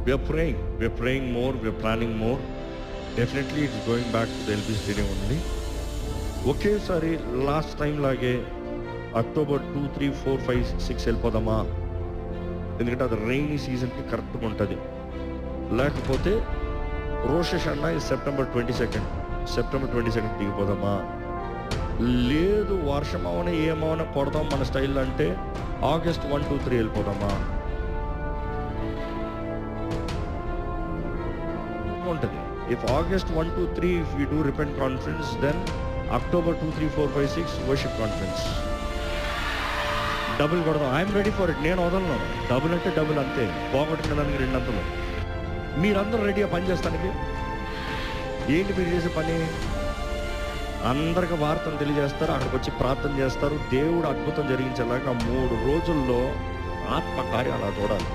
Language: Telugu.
We're praying more, we're planning more. Definitely it's going back to the LB Stadium only. ఒకేసారి లాస్ట్ టైం లాగే అక్టోబర్ 2, 3, 4, 5, 6 వెళ్ళిపోదామా? ఎందుకంటే అది రైనీ సీజన్కి కరెక్ట్గా ఉంటుంది. లేకపోతే రోష్ హషానా సెప్టెంబర్ 22 దిగిపోదామా? లేదు వర్షం అవన ఏమవన కొడదాం మన స్టైల్ అంటే ఆగస్ట్ 1, 2, 3 వెళ్ళిపోదామా ఉంటుంది. If August 1, 2, 3 if you do repent conference, then October 2, 3, 4, 5, 6 worship conference. Double కొడదాం. I'm ready for it. నేను వదలను. డబుల్ అంటే డబుల్ అంతే, పోగొట్టుకున్న దానికి 2 అంతలు. మీరందరూ రెడీగా పని చేస్తానికి? ఏంటి మీరు చేసే పని? అందరికి వార్తను తెలియజేస్తారు, అక్కడికి వచ్చి ప్రార్థన చేస్తారు. దేవుడు అద్భుతం జరిగించేలాగా 3 రోజుల్లో ఆత్మ కార్యాలు చూడాలి.